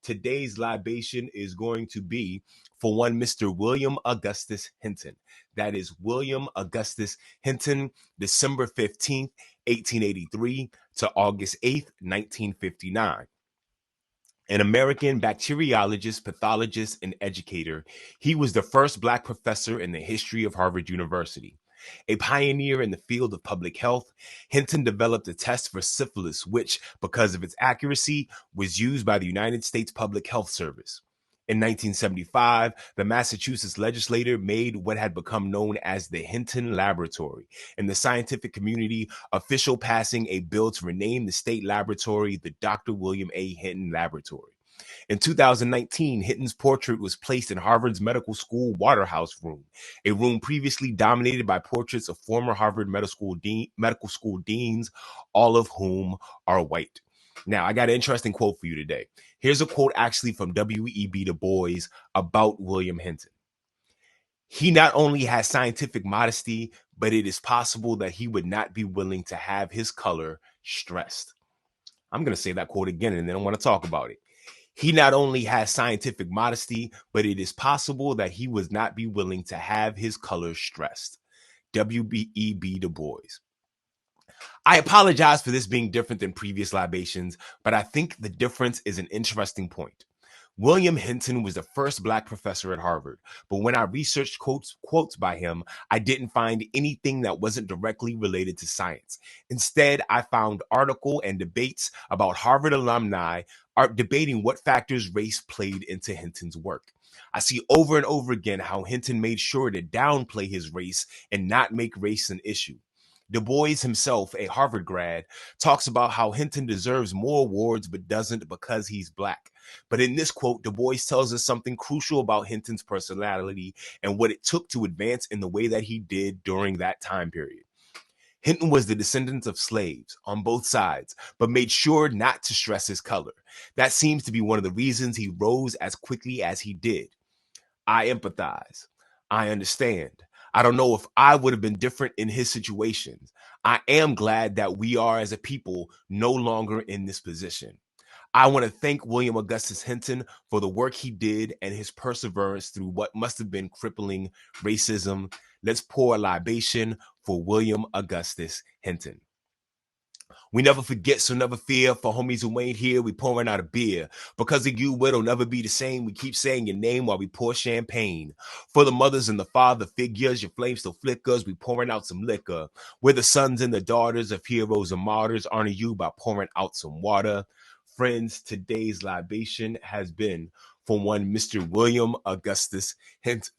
Today's libation is going to be for one Mr. William Augustus Hinton. That is William Augustus Hinton, December 15th, 1883 to August 8th, 1959. An American bacteriologist, pathologist, and educator, he was the first Black professor in the history of Harvard University. A pioneer in the field of public health, Hinton developed a test for syphilis, which, because of its accuracy, was used by the United States Public Health Service. In 1975, the Massachusetts legislature made what had become known as the Hinton Laboratory, in the scientific community, official passing a bill to rename the state laboratory the Dr. William A. Hinton Laboratory. In 2019, Hinton's portrait was placed in Harvard's medical school Waterhouse room, a room previously dominated by portraits of former Harvard medical school deans, all of whom are white. Now, I got an interesting quote for you today. Here's a quote actually from W.E.B. Dubois about William Hinton. He not only has scientific modesty, but it is possible that he would not be willing to have his color stressed. I'm going to say that quote again, and then I want to talk about it. He not only has scientific modesty, but it is possible that he would not be willing to have his color stressed. W.E.B. Du Bois. I apologize for this being different than previous libations, but I think the difference is an interesting point. William Hinton was the first Black professor at Harvard, but when I researched quotes by him, I didn't find anything that wasn't directly related to science. Instead, I found articles and debates about Harvard alumni debating what factors race played into Hinton's work. I see over and over again how Hinton made sure to downplay his race and not make race an issue. Du Bois himself, a Harvard grad, talks about how Hinton deserves more awards but doesn't because he's Black. But in this quote, Du Bois tells us something crucial about Hinton's personality and what it took to advance in the way that he did during that time period. Hinton was the descendant of slaves on both sides, but made sure not to stress his color. That seems to be one of the reasons he rose as quickly as he did. I empathize. I understand. I don't know if I would have been different in his situations. I am glad that we are, as a people, no longer in this position. I want to thank William Augustus Hinton for the work he did and his perseverance through what must have been crippling racism. Let's pour a libation for William Augustus Hinton. We never forget, so never fear. For homies who ain't here, we pouring out a beer. Because of you, it'll never be the same. We keep saying your name while we pour champagne. For the mothers and the father figures, your flame still flickers. We pouring out some liquor. We're the sons and the daughters of heroes and martyrs. Honor you by pouring out some water. Friends, today's libation has been for one Mr. William Augustus Hinton.